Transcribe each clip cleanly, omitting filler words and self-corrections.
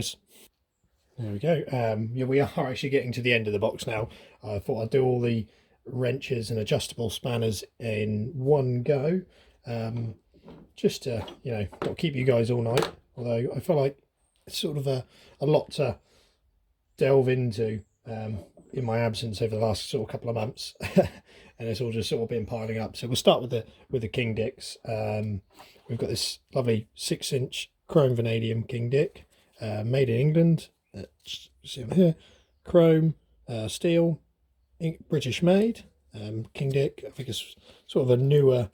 guys. There we go. Yeah, we are actually getting to the end of the box now. I thought I'd do all the wrenches and adjustable spanners in one go, just to, you know, not keep you guys all night. Although I feel like it's sort of a lot to delve into in my absence over the last sort of couple of months, and it's all just sort of been piling up. So we'll start with the King Dicks. We've got this lovely 6-inch chrome vanadium King Dick, made in England. See on here, chrome, steel, British made. King Dick, I think it's sort of a newer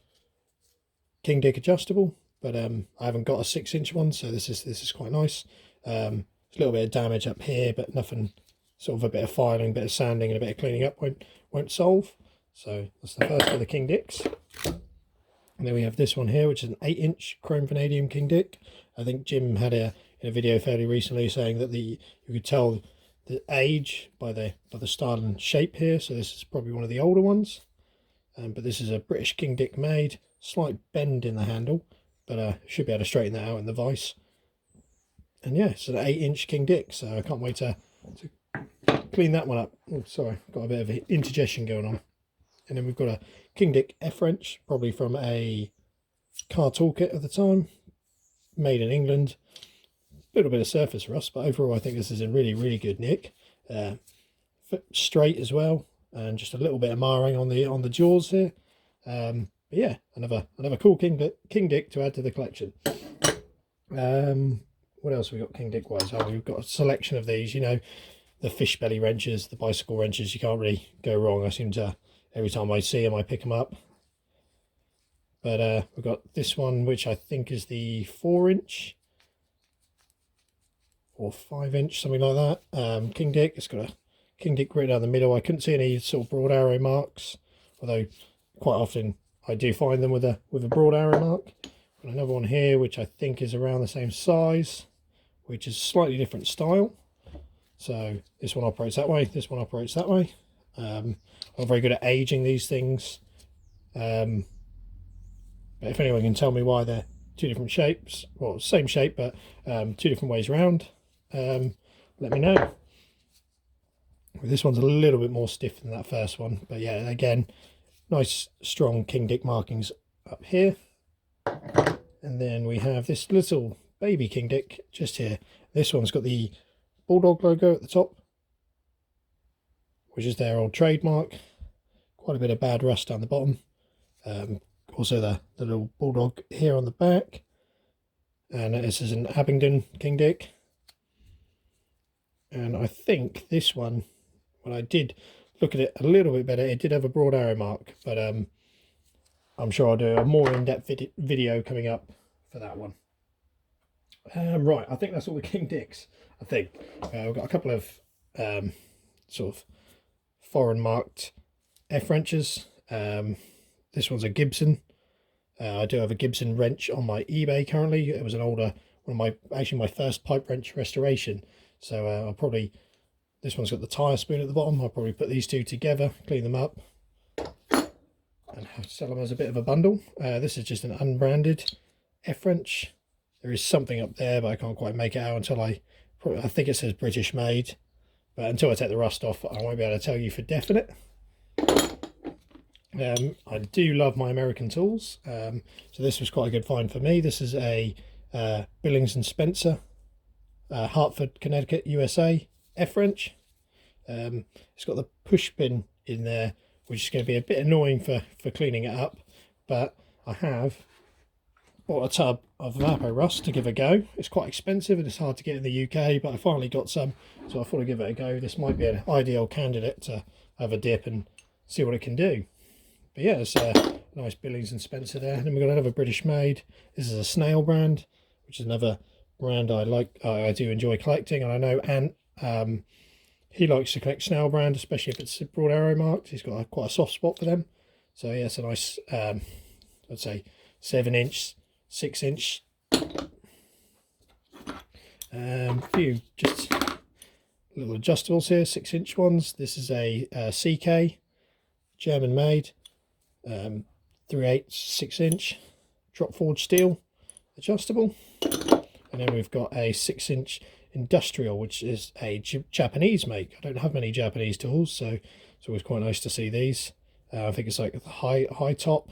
King Dick adjustable, but I haven't got a 6-inch one, so this is quite nice. A little bit of damage up here, but nothing. Sort of a bit of filing, a bit of sanding, and a bit of cleaning up won't solve. So that's the first of the King Dicks. And then we have this one here, which is an 8-inch chrome vanadium King Dick. I think Jim had in a video fairly recently saying that you could tell the age by the style and shape here. So this is probably one of the older ones. But this is a British King Dick made. Slight bend in the handle, but should be able to straighten that out in the vise. And yeah, it's an 8-inch King Dick, so I can't wait to clean that one up. Oh, sorry, got a bit of indigestion going on. And then we've got a King Dick F wrench, probably from a car toolkit at the time, made in England. A little bit of surface rust, but overall I think this is in really good nick. Straight as well, and just a little bit of marring on the jaws here. But yeah, another cool King Dick to add to the collection. What else have we got King Dick wise? Oh, we've got a selection of these, you know, the fish belly wrenches, the bicycle wrenches. You can't really go wrong. I seem to, every time I see them, I pick them up. But we've got this one, which I think is the 4-inch or 5-inch, something like that. King Dick. It's got a King Dick written down the middle. I couldn't see any sort of broad arrow marks, although quite often I do find them with a broad arrow mark. Got another one here, which I think is around the same size, which is slightly different style. So this one operates that way, this one operates that way. I'm very good at aging these things. But if anyone can tell me why they're two different shapes, well, same shape, but two different ways around, let me know. This one's a little bit more stiff than that first one, but yeah, again, nice strong King Dick markings up here. And then we have this little baby King Dick just here. This one's got the Bulldog logo at the top, which is their old trademark. Quite a bit of bad rust down the bottom. Also the little Bulldog here on the back. And this is an Abingdon King Dick. And I think this one, when I did look at it a little bit better, it did have a broad arrow mark, but I'm sure I'll do a more in-depth video coming up for that one. Right, I think that's all the King Dicks. I think we've got a couple of sort of foreign marked F wrenches. This one's a Gibson. I do have a Gibson wrench on my eBay currently. It was an older one of my first pipe wrench restoration. So I'll probably, this one's got the tyre spoon at the bottom. I'll probably put these two together, clean them up, and sell them as a bit of a bundle. This is just an unbranded F wrench. There is something up there, but I can't quite make it out until I think it says British made, but until I take the rust off, I won't be able to tell you for definite. I do love my American tools, so this was quite a good find for me. This is a Billings and Spencer, Hartford, Connecticut, USA F wrench. It's got the push pin in there, which is going to be a bit annoying for cleaning it up, but I have bought a tub of Vapo Rust to give a go. It's quite expensive and it's hard to get in the UK, but I finally got some, so I thought I'd give it a go. This might be an ideal candidate to have a dip and see what it can do. But yeah, it's a nice Billings and Spencer there. And then we've got another British made. This is a Snail brand, which is another brand I like. I do enjoy collecting, and I know Ant, he likes to collect Snail brand, especially if it's broad arrow marked. He's got quite a soft spot for them. So yeah, it's a nice, I'd say 7-inch, 6-inch. Few just little adjustables here, 6-inch ones. This is a CK, German made, 3/8, 6-inch drop forged steel adjustable. And then we've got a 6-inch Industrial, which is a Japanese make. I don't have many Japanese tools, so it's always quite nice to see these. I think it's like the high top,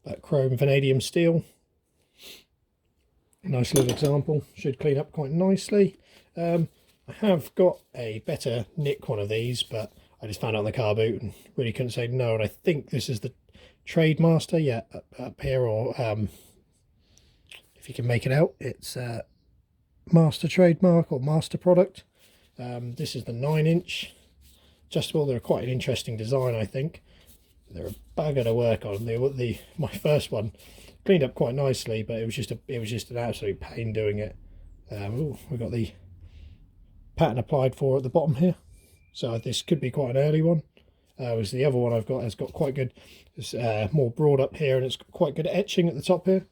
that chrome vanadium steel. Nice little example, should clean up quite nicely. I have got a better nick one of these, but I just found it on the car boot and really couldn't say no. And I think this is the Trademaster, yeah, up here, or if you can make it out, it's Master Trademark or Master Product. This is the 9-inch adjustable. They're quite an interesting design, I think. They're a bugger to work on. My first one cleaned up quite nicely, but it was just an absolute pain doing it. We've got the pattern applied for at the bottom here, so this could be quite an early one. Whereas the other one I've got has got quite good, it's more broad up here, and it's got quite good etching at the top here.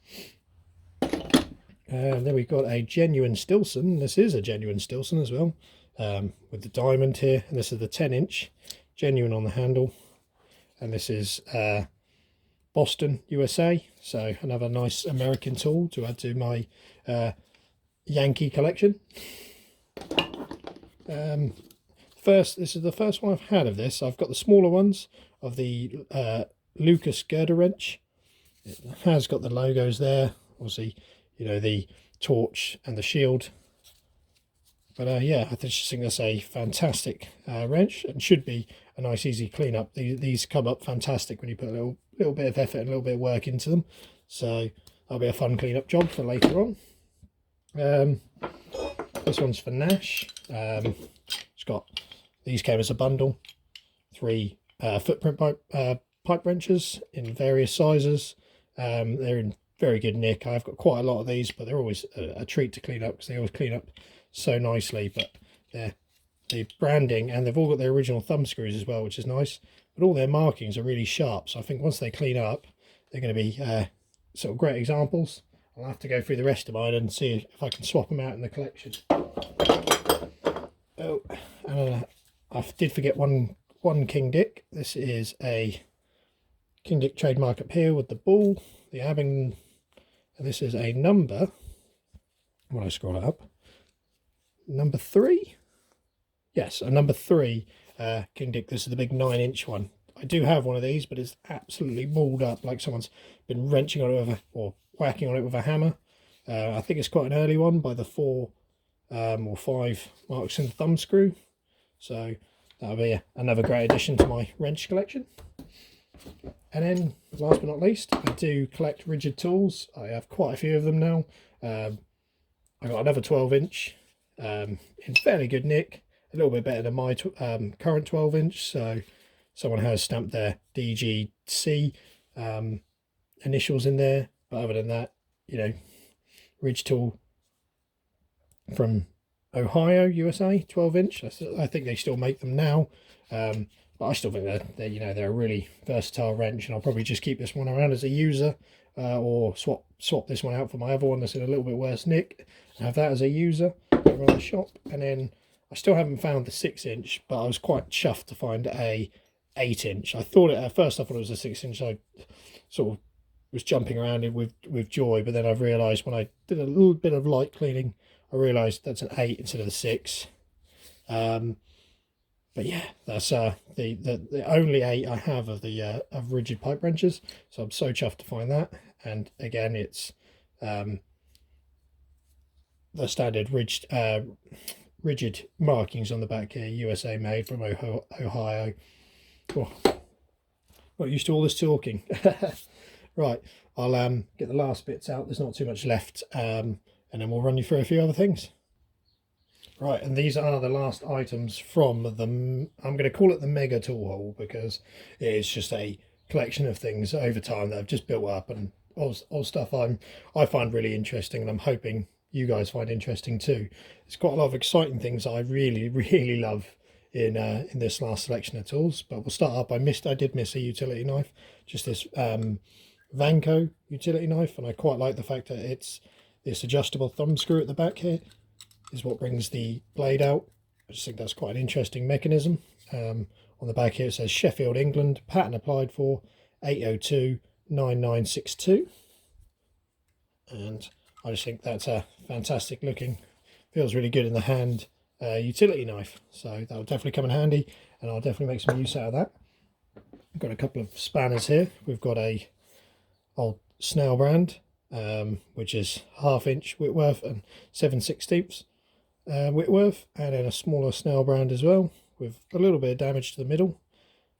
And then we've got a genuine Stilson. This is a genuine Stilson as well, with the diamond here, and this is the 10-inch, genuine on the handle. And this is Boston, USA, so another nice American tool to add to my Yankee collection. This is the first one I've had of this. I've got the smaller ones of the Lucas girder wrench. It has got the logos there, obviously, you know, the torch and the shield. But yeah, I just think that's a fantastic wrench, and should be a nice easy cleanup. These come up fantastic when you put a little bit of effort and a little bit of work into them. So that'll be a fun cleanup job for later on. This one's for Nash. It's got, these came as a bundle, 3 footprint pipe wrenches in various sizes. They're in very good nick. I've got quite a lot of these, but they're always a treat to clean up because they always clean up so nicely. But the branding, and they've all got their original thumb screws as well, which is nice. But all their markings are really sharp, so I think once they clean up, they're going to be sort of great examples. I'll have to go through the rest of mine and see if I can swap them out in the collection. Oh, I did forget one King Dick. This is a King Dick trademark up here with the ball, the Abingdon, and this is a number, when I scroll it up, number 3. Yes, a number 3 King Dick. This is the big 9-inch one. I do have one of these, but it's absolutely mauled up, like someone's been wrenching on it with or whacking on it with a hammer. I think it's quite an early one by the 4 or 5 marks in the thumb screw. So that'll be another great addition to my wrench collection. And then, last but not least, I do collect rigid tools. I have quite a few of them now. I got another 12-inch in fairly good nick, a little bit better than my current 12-inch. So someone has stamped their DGC initials in there. But other than that, you know, ridge tool from Ohio, USA, 12-inch. I think they still make them now, but I still think they're you know, they're a really versatile wrench, and I'll probably just keep this one around as a user, or swap this one out for my other one that's in a little bit worse nick, and have that as a user around the shop. And then I still haven't found the 6-inch, but I was quite chuffed to find a 8-inch. I thought at first I thought it was a 6-inch. I sort of was jumping around it with joy, but then I've realised when I did a little bit of light cleaning, I realised that's an 8 instead of the 6. But yeah, that's the only 8 I have of the of rigid pipe wrenches, so I'm so chuffed to find that. And again, it's the standard rigid markings on the back here, USA made from Ohio. Oh, not used to all this talking. Right, I'll get the last bits out. There's not too much left, and then we'll run you through a few other things. Right, and these are the last items from the, I'm going to call it the mega tool haul, because it is just a collection of things over time that I've just built up, and all stuff I find really interesting, and I'm hoping you guys find interesting too. There's quite a lot of exciting things that I really love in this last selection of tools. But we'll start up. I did miss a utility knife, just this Vanco utility knife, and I quite like the fact that it's this adjustable thumb screw at the back here is what brings the blade out. I just think that's quite an interesting mechanism. On the back here it says Sheffield, England, patent applied for 8029962, and I just think that's a fantastic looking feels really good in the hand. Utility knife, so that'll definitely come in handy, and I'll definitely make some use out of that. I've got a couple of spanners here. We've got a old Snell brand, which is 1/2 inch Whitworth and 7/16 Whitworth, and then a smaller Snell brand as well with a little bit of damage to the middle.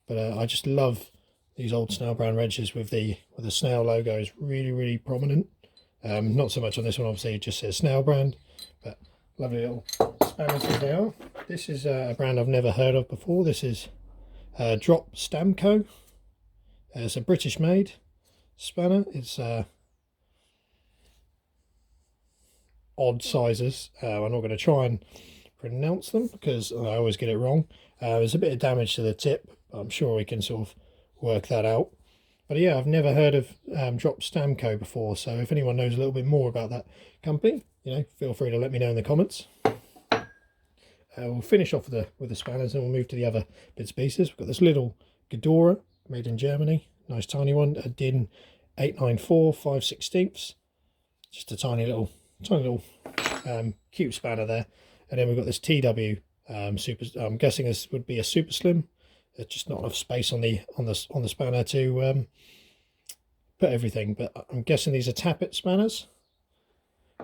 But I just love these old Snell brand wrenches with the Snell logo is really prominent. Not so much on this one, obviously it just says Snell brand, but lovely little spanners as they are. This is a brand I've never heard of before. This is Drop Stamco. It's a British made spanner. It's odd sizes. I'm not going to try and pronounce them because I always get it wrong. There's a bit of damage to the tip, but I'm sure we can sort of work that out. But yeah, I've never heard of Drop Stamco before, so if anyone knows a little bit more about that company, feel free to let me know in the comments. We'll finish off with the spanners and we'll move to the other bits and pieces. We've got this little Ghidorah made in Germany, nice tiny one, a DIN 894 5/16. Just a tiny little cute spanner there. And then we've got this TW super. I'm guessing this would be a super slim. There's just not enough space on the spanner to put everything. But I'm guessing these are tappet spanners.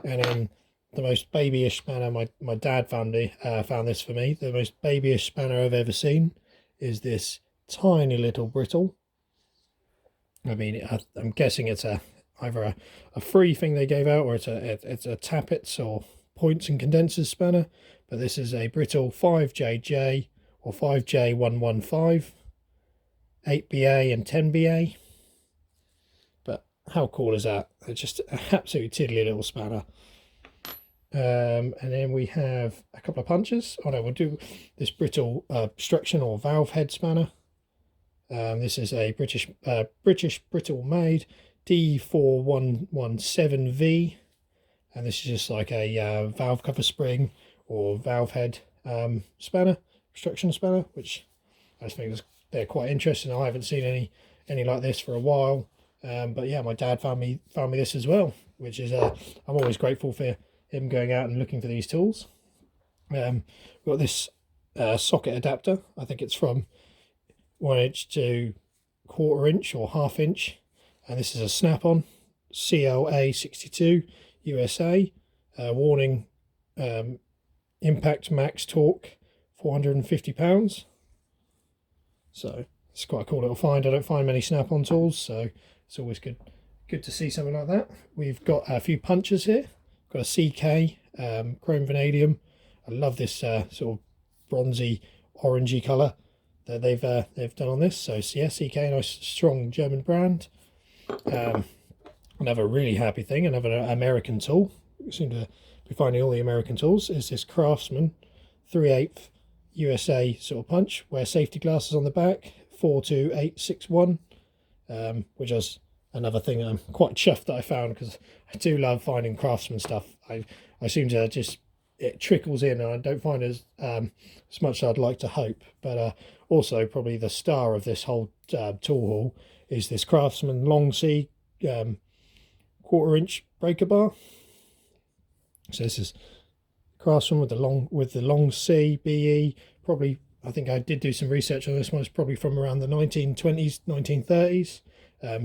And then the most babyish spanner, my dad found this for me. The most babyish spanner I've ever seen is this tiny little brittle. I mean, I'm guessing it's either a free thing they gave out, or it's a tappets or points and condensers spanner. But this is a brittle 5JJ or 5J115, 8BA and 10BA. But how cool is that? It's just an absolutely tiddly little spanner. And then we have a couple of punches. Oh no, we'll do this brittle obstruction or valve head spanner. This is a British brittle made D4117V, and this is just like a valve cover spring or valve head spanner, obstruction spanner, which I just think they're quite interesting. I haven't seen any like this for a while, but yeah, my dad found me this as well, which is I'm always grateful for him going out and looking for these tools. We've got this socket adapter. I think it's from 1 inch to 1/4 inch or 1/2 inch, and this is a snap-on CLA62 USA. Warning, impact max torque 450 pounds. So it's quite a cool little find. I don't find many snap-on tools, so it's always good to see something like that. We've got a few punches here. Got a CK chrome vanadium. I love this sort of bronzy orangey colour that they've done on this. So yeah, CK, nice strong German brand. Another really happy thing, another American tool. We seem to be finding all the American tools. Is this Craftsman 3/8 USA sort of punch. Wear safety glasses on the back. 42861, which is another thing I'm quite chuffed that I found, because I do love finding Craftsman stuff. I seem to just, it trickles in, and I don't find as much as I'd like to hope. But also probably the star of this whole tool haul is this Craftsman long C 1/4 inch breaker bar. So this is Craftsman with the long C BE. Probably, I think I did do some research on this one. It's probably from around the 1920s, 1930s.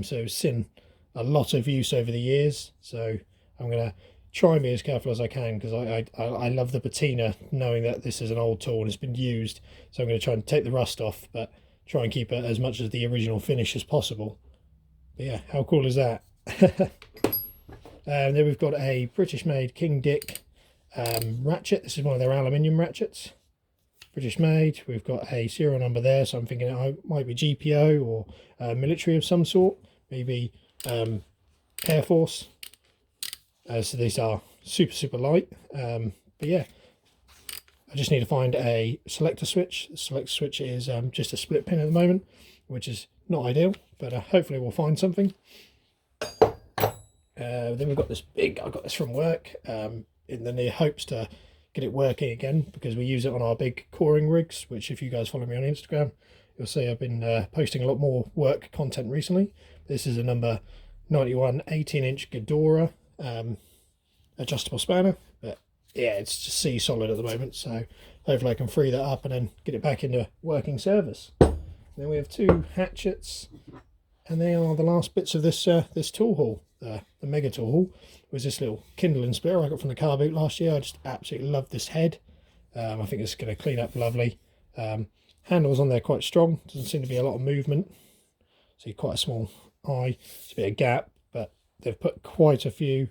So it's seen a lot of use over the years. So I'm gonna try and be as careful as I can, because I love the patina, knowing that this is an old tool and it's been used. So I'm going to try and take the rust off, but try and keep it as much as the original finish as possible. But yeah, how cool is that? Then we've got a British made King Dick ratchet. This is one of their aluminium ratchets. British made. We've got a serial number there, so I'm thinking it might be GPO or military of some sort, maybe Air Force. So these are super light, but yeah, I just need to find a selector switch. The selector switch is just a split pin at the moment, which is not ideal, but hopefully we'll find something. Then we've got this big, I got this from work in the near hopes to get it working again, because we use it on our big coring rigs, which if you guys follow me on Instagram, you'll see I've been posting a lot more work content recently. This is a number 91 18-inch Ghidorah adjustable spanner, but yeah, it's just sea solid at the moment. So hopefully I can free that up and then get it back into working service. Then we have 2 hatchets, and they are the last bits of this this tool haul, the mega tool haul. It was this little kindling splitter I got from the car boot last year. I just absolutely love this head. I think it's going to clean up lovely. Handles on there quite strong. Doesn't seem to be a lot of movement. See, quite a small eye. It's a bit of gap, but they've put quite a few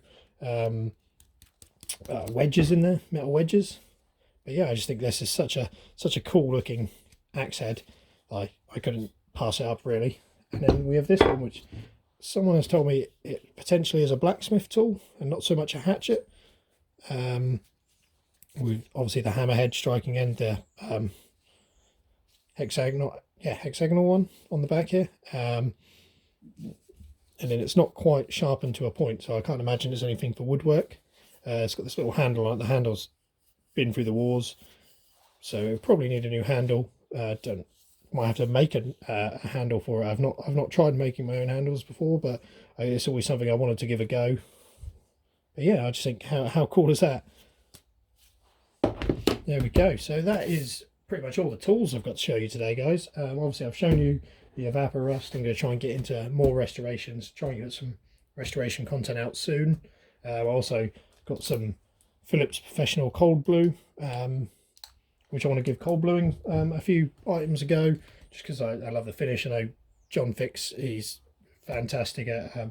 wedges in there, metal wedges. But yeah, I just think this is such a cool looking axe head. I couldn't pass it up really. And then we have this one, which someone has told me it potentially is a blacksmith tool and not so much a hatchet. With obviously the hammerhead striking end, the hexagonal one on the back here. And then it's not quite sharpened to a point, so I can't imagine it's anything for woodwork. It's got this little handle on it. The handle's been through the wars, so it'll probably need a new handle. Might have to make a handle for it. I've not tried making my own handles before, but it's always something I wanted to give a go. But yeah, I just think how cool is that? There we go. So that is pretty much all the tools I've got to show you today, guys. Obviously I've shown you the evapor rust. I'm going to try and get into more restorations, try and get some restoration content out soon. I've also got some Philips Professional cold blue, which I want to give cold bluing a few items ago, just because I love the finish. I know John Fix, he's fantastic at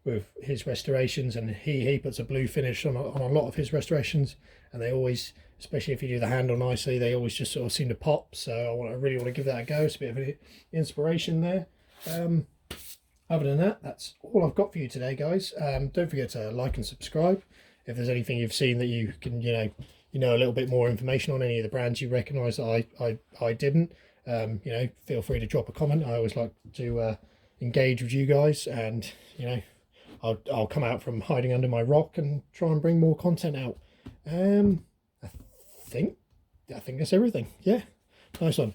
with his restorations, and he puts a blue finish on a lot of his restorations, and they always, especially if you do the handle nicely, they always just sort of seem to pop. So I really want to give that a go. It's a bit of an inspiration there. Other than that, that's all I've got for you today, guys. Don't forget to like and subscribe. If there's anything you've seen that you can, you know a little bit more information on, any of the brands you recognise that I didn't, feel free to drop a comment. I always like to engage with you guys, and I'll come out from hiding under my rock and try and bring more content out. I think that's everything. Yeah, nice one.